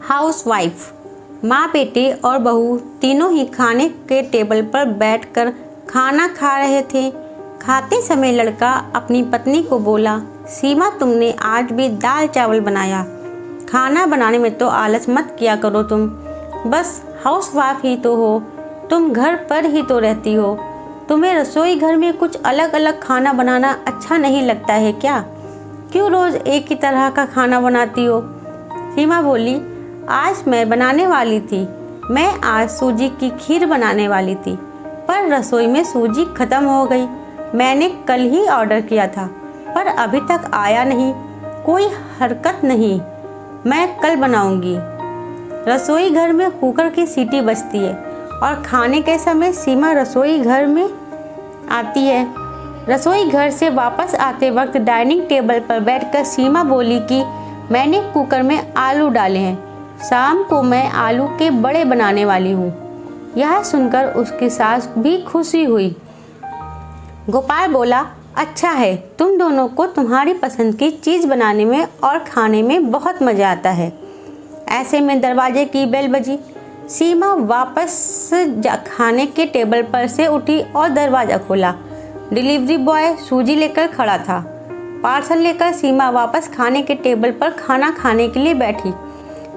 Housewife. माँ, बेटे और बहू तीनों ही खाने के टेबल पर बैठकर खाना खा रहे थे। खाते समय लड़का अपनी पत्नी को बोला, सीमा, तुमने आज भी दाल चावल बनाया। खाना बनाने में तो आलस मत किया करो तुम। बस हाउसवाइफ ही तो हो, तुम घर पर ही तो रहती हो। तुम्हें रसोई घर में कुछ अलग अलग खाना बनाना अच्छा नहीं लगता है क्या? क्यों रोज़ एक ही तरह का खाना बनाती हो? सीमा बोली, आज मैं बनाने वाली थी। मैं आज सूजी की खीर बनाने वाली थी, पर रसोई में सूजी ख़त्म हो गई। मैंने कल ही ऑर्डर किया था, पर अभी तक आया नहीं। कोई हरकत नहीं, मैं कल बनाऊंगी। रसोई घर में कुकर की सीटी बजती है और खाने के समय सीमा रसोई घर में आती है। रसोई घर से वापस आते वक्त डाइनिंग टेबल पर बैठकर सीमा बोली कि मैंने कुकर में आलू डाले हैं। शाम को मैं आलू के बड़े बनाने वाली हूँ। यह सुनकर उसकी सास भी खुशी हुई। गोपाल बोला, अच्छा है, तुम दोनों को तुम्हारी पसंद की चीज़ बनाने में और खाने में बहुत मज़ा आता है। ऐसे में दरवाजे की बेल बजी। सीमा वापस खाने के टेबल पर से उठी और दरवाज़ा खोला। डिलीवरी बॉय सूजी लेकर खड़ा था। पार्सल लेकर सीमा वापस खाने के टेबल पर खाना खाने के लिए बैठी।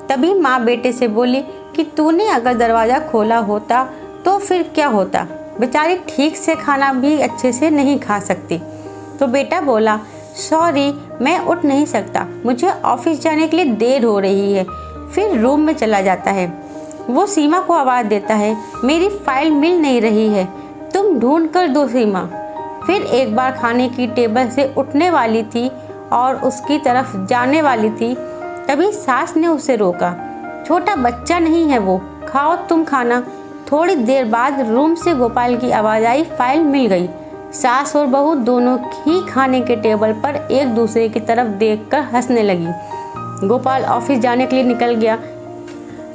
तभी माँ बेटे से बोली कि तूने अगर दरवाज़ा खोला होता तो फिर क्या होता? बेचारी ठीक से खाना भी अच्छे से नहीं खा सकती। तो बेटा बोला, सॉरी, मैं उठ नहीं सकता, मुझे ऑफिस जाने के लिए देर हो रही है। फिर रूम में चला जाता है। वो सीमा को आवाज़ देता है, मेरी फाइल मिल नहीं रही है, तुम ढूंढ कर दो सीमा। फिर एक बार खाने की टेबल से उठने वाली थी और उसकी तरफ जाने वाली थी, तभी सास ने उसे रोका। छोटा बच्चा नहीं है वो, खाओ तुम खाना। थोड़ी देर बाद रूम से गोपाल की आवाज़ आई, फाइल मिल गई। सास और बहू दोनों ही खाने के टेबल पर एक दूसरे की तरफ देखकर हंसने लगी। गोपाल ऑफिस जाने के लिए निकल गया।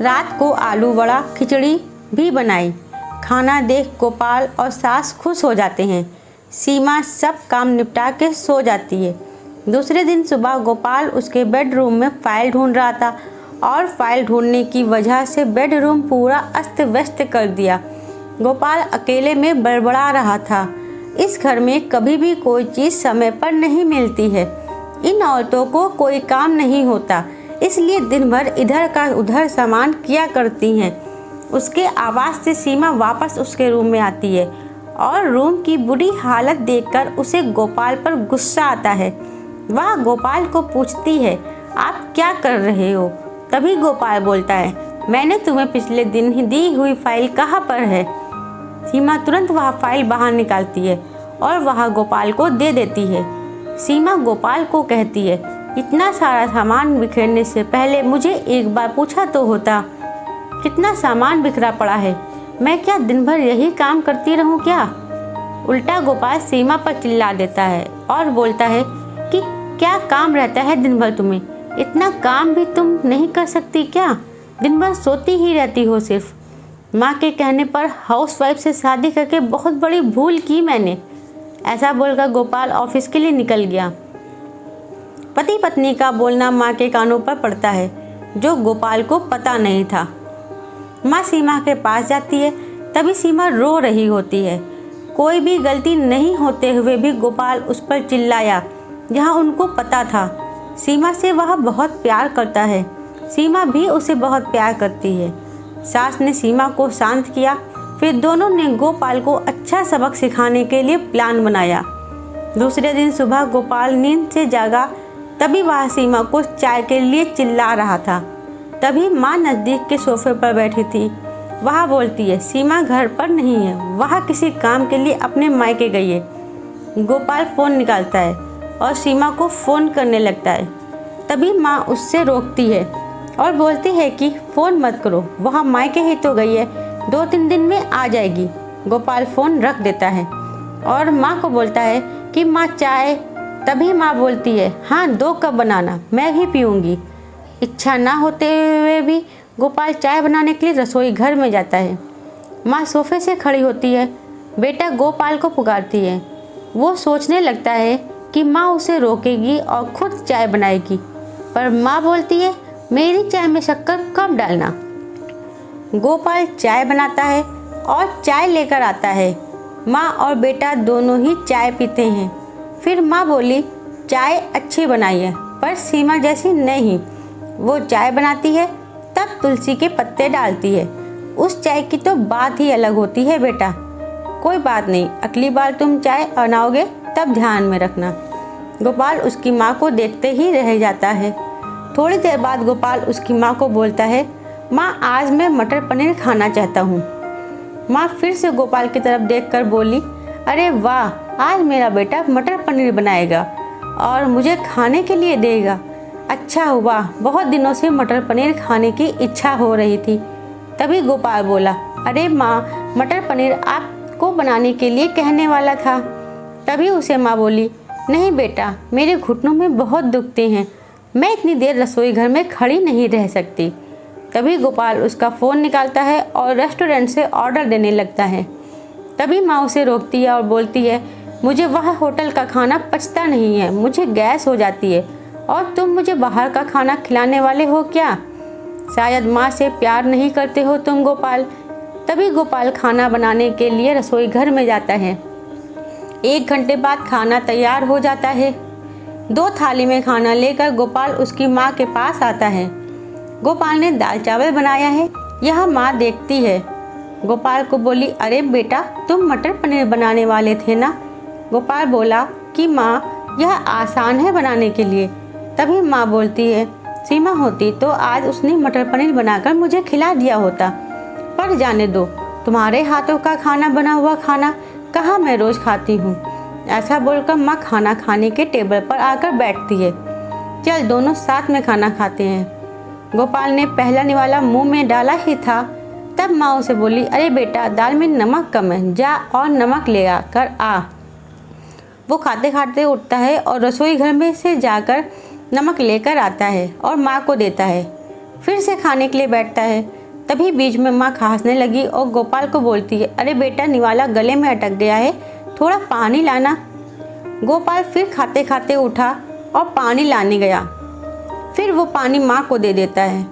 रात को आलू वड़ा खिचड़ी भी बनाई। खाना देख गोपाल और सास खुश हो जाते हैं। सीमा सब काम निपटा के सो जाती है। दूसरे दिन सुबह गोपाल उसके बेडरूम में फाइल ढूंढ रहा था और फाइल ढूंढने की वजह से बेडरूम पूरा अस्त व्यस्त कर दिया। गोपाल अकेले में बड़बड़ा रहा था। इस घर में कभी भी कोई चीज़ समय पर नहीं मिलती है। इन औरतों को कोई काम नहीं होता, इसलिए दिन भर इधर का उधर सामान किया करती हैं। उसके आवाज़ से सीमा वापस उसके रूम में आती है और रूम की बुरी हालत देखकर उसे गोपाल पर गुस्सा आता है। वह गोपाल को पूछती है, आप क्या कर रहे हो? तभी गोपाल बोलता है, मैंने तुम्हें पिछले दिन ही दी हुई फाइल कहाँ पर है? सीमा तुरंत वह फाइल बाहर निकालती है और वह गोपाल को दे देती है। सीमा गोपाल को कहती है, इतना सारा सामान बिखेरने से पहले मुझे एक बार पूछा तो होता। कितना सामान बिखरा पड़ा है, मैं क्या दिन भर यही काम करती रहूं क्या? उल्टा गोपाल सीमा पर चिल्ला देता है और बोलता है कि क्या काम रहता है दिन भर तुम्हें? इतना काम भी तुम नहीं कर सकती क्या? दिन भर सोती ही रहती हो सिर्फ। माँ के कहने पर हाउसवाइफ से शादी करके बहुत बड़ी भूल की मैंने। ऐसा बोलकर गोपाल ऑफिस के लिए निकल गया। पति पत्नी का बोलना माँ के कानों पर पड़ता है, जो गोपाल को पता नहीं था। माँ सीमा के पास जाती है, तभी सीमा रो रही होती है। कोई भी गलती नहीं होते हुए भी गोपाल उस पर चिल्लाया, जहाँ उनको पता था सीमा से वह बहुत प्यार करता है। सीमा भी उसे बहुत प्यार करती है। सास ने सीमा को शांत किया। फिर दोनों ने गोपाल को अच्छा सबक सिखाने के लिए प्लान बनाया। दूसरे दिन सुबह गोपाल नींद से जागा, तभी वह सीमा को चाय के लिए चिल्ला रहा था। तभी माँ नज़दीक के सोफे पर बैठी थी। वह बोलती है, सीमा घर पर नहीं है, वह किसी काम के लिए अपने मायके गई है। गोपाल फ़ोन निकालता है और सीमा को फ़ोन करने लगता है। तभी माँ उससे रोकती है और बोलती है कि फ़ोन मत करो, वह मायके ही तो गई है, 2-3 दिन में आ जाएगी। गोपाल फ़ोन रख देता है और माँ को बोलता है कि माँ चाय। तभी माँ बोलती है, हाँ 2 कप बनाना, मैं भी पीऊँगी। इच्छा ना होते हुए भी गोपाल चाय बनाने के लिए रसोई घर में जाता है। माँ सोफे से खड़ी होती है, बेटा गोपाल को पुकारती है। वो सोचने लगता है कि माँ उसे रोकेगी और खुद चाय बनाएगी, पर माँ बोलती है, मेरी चाय में शक्कर कम डालना। गोपाल चाय बनाता है और चाय लेकर आता है। माँ और बेटा दोनों ही चाय पीते हैं। फिर माँ बोली, चाय अच्छी बनाई है पर सीमा जैसी नहीं। वो चाय बनाती है तब तुलसी के पत्ते डालती है। उस चाय की तो बात ही अलग होती है बेटा। कोई बात नहीं, अगली बार तुम चाय बनाओगे तब ध्यान में रखना। गोपाल उसकी माँ को देखते ही रह जाता है। थोड़ी देर बाद गोपाल उसकी माँ को बोलता है, माँ आज मैं मटर पनीर खाना चाहता हूँ। माँ फिर से गोपाल की तरफ देखकर बोली, अरे वाह, आज मेरा बेटा मटर पनीर बनाएगा और मुझे खाने के लिए देगा। अच्छा हुआ, बहुत दिनों से मटर पनीर खाने की इच्छा हो रही थी। तभी गोपाल बोला, अरे माँ, मटर पनीर आपको बनाने के लिए कहने वाला था। तभी उसे माँ बोली, नहीं बेटा, मेरे घुटनों में बहुत दुखते हैं, मैं इतनी देर रसोई घर में खड़ी नहीं रह सकती। तभी गोपाल उसका फ़ोन निकालता है और रेस्टोरेंट से ऑर्डर देने लगता है। तभी माँ उसे रोकती है और बोलती है, मुझे वह होटल का खाना पचता नहीं है, मुझे गैस हो जाती है और तुम मुझे बाहर का खाना खिलाने वाले हो क्या? शायद माँ से प्यार नहीं करते हो तुम गोपाल। तभी गोपाल खाना बनाने के लिए रसोई घर में जाता है। 1 घंटे बाद खाना तैयार हो जाता है। 2 थाली में खाना लेकर गोपाल उसकी माँ के पास आता है। गोपाल ने दाल चावल बनाया है। यह माँ देखती है। गोपाल को बोली, अरे बेटा, तुम मटर पनीर बनाने वाले थे ना? गोपाल बोला कि माँ, यह आसान है बनाने के लिए। तभी माँ बोलती है, सीमा होती तो आज उसने मटर पनीर बनाकर मुझे खिला दिया होता, पर जाने दो, तुम्हारे हाथों का खाना बना हुआ खाना कहाँ मैं रोज़ खाती हूँ। ऐसा बोलकर माँ खाना खाने के टेबल पर आकर बैठती है। चल दोनों साथ में खाना खाते हैं। गोपाल ने पहला निवाला मुंह में डाला ही था, तब माँ उसे बोली, अरे बेटा, दाल में नमक कम है, जा और नमक ले आ कर आ। वो खाते खाते उठता है और रसोई घर में से जाकर नमक लेकर आता है और माँ को देता है। फिर से खाने के लिए बैठता है। तभी बीच में माँ खांसने लगी और गोपाल को बोलती है, अरे बेटा, निवाला गले में अटक गया है, थोड़ा पानी लाना। गोपाल फिर खाते खाते उठा और पानी लाने गया। फिर वो पानी माँ को दे देता है।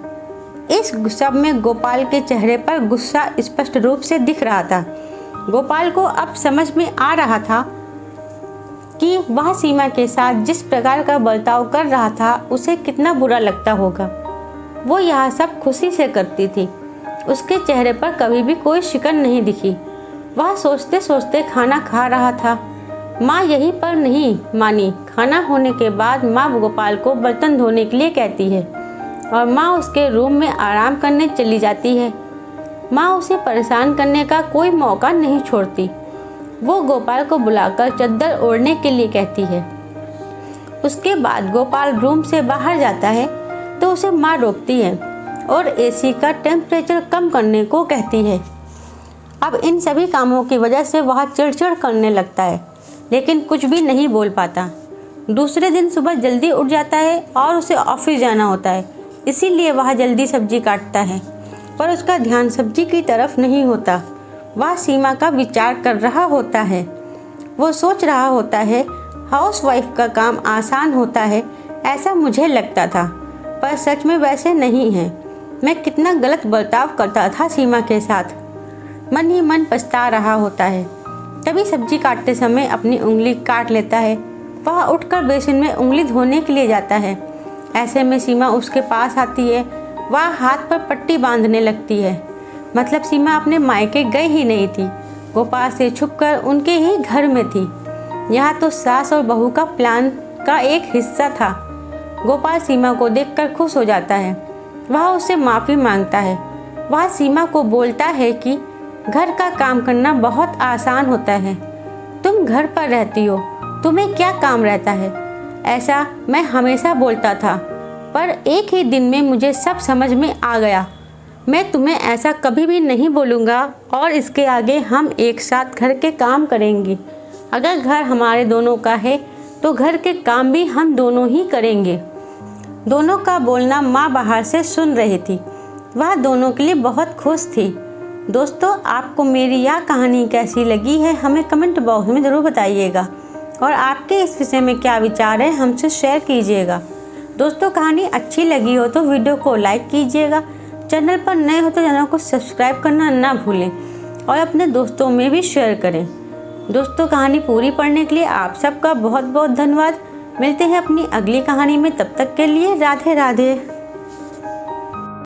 इस सब में गोपाल के चेहरे पर गुस्सा स्पष्ट रूप से दिख रहा था। गोपाल को अब समझ में आ रहा था कि वह सीमा के साथ जिस प्रकार का बर्ताव कर रहा था उसे कितना बुरा लगता होगा। वो यह सब खुशी से करती थी। उसके चेहरे पर कभी भी कोई शिकन नहीं दिखी। वह सोचते सोचते खाना खा रहा था। माँ यहीं पर नहीं मानी। खाना होने के बाद माँ गोपाल को बर्तन धोने के लिए कहती है और माँ उसके रूम में आराम करने चली जाती है। माँ उसे परेशान करने का कोई मौका नहीं छोड़ती। वो गोपाल को बुलाकर चद्दर ओढ़ने के लिए कहती है। उसके बाद गोपाल रूम से बाहर जाता है तो उसे माँ रोकती है और एसी का टेम्परेचर कम करने को कहती है। अब इन सभी कामों की वजह से वह चिड़चिड़ करने लगता है, लेकिन कुछ भी नहीं बोल पाता। दूसरे दिन सुबह जल्दी उठ जाता है और उसे ऑफिस जाना होता है, इसीलिए वह जल्दी सब्जी काटता है, पर उसका ध्यान सब्जी की तरफ नहीं होता। वह सीमा का विचार कर रहा होता है। वो सोच रहा होता है, हाउसवाइफ का काम आसान होता है, ऐसा मुझे लगता था, पर सच में वैसे नहीं है। मैं कितना गलत बर्ताव करता था सीमा के साथ। मन ही मन पछता रहा होता है। तभी सब्जी काटते समय अपनी उंगली काट लेता है। वह उठकर बेसिन में उंगली धोने के लिए जाता है। ऐसे में सीमा उसके पास आती है। वह हाथ पर पट्टी बांधने लगती है। मतलब सीमा अपने मायके गई ही नहीं थी, गोपाल से छुपकर उनके ही घर में थी। यह तो सास और बहू का प्लान का एक हिस्सा था। गोपाल सीमा को देखकर खुश हो जाता है। वह उससे माफ़ी मांगता है। वह सीमा को बोलता है कि घर का काम करना बहुत आसान होता है। तुम घर पर रहती हो, तुम्हें क्या काम रहता है, ऐसा मैं हमेशा बोलता था, पर एक ही दिन में मुझे सब समझ में आ गया। मैं तुम्हें ऐसा कभी भी नहीं बोलूँगा और इसके आगे हम एक साथ घर के काम करेंगे। अगर घर हमारे दोनों का है तो घर के काम भी हम दोनों ही करेंगे। दोनों का बोलना माँ बाहर से सुन रही थी। वह दोनों के लिए बहुत खुश थी। दोस्तों, आपको मेरी यह कहानी कैसी लगी है हमें कमेंट बॉक्स में ज़रूर बताइएगा और आपके इस विषय में क्या विचार है हमसे शेयर कीजिएगा। दोस्तों कहानी अच्छी लगी हो तो वीडियो को लाइक कीजिएगा। चैनल पर नए हो तो चैनल को सब्सक्राइब करना ना भूलें और अपने दोस्तों में भी शेयर करें। दोस्तों कहानी पूरी पढ़ने के लिए आप सबका बहुत बहुत धन्यवाद। मिलते हैं अपनी अगली कहानी में, तब तक के लिए राधे राधे।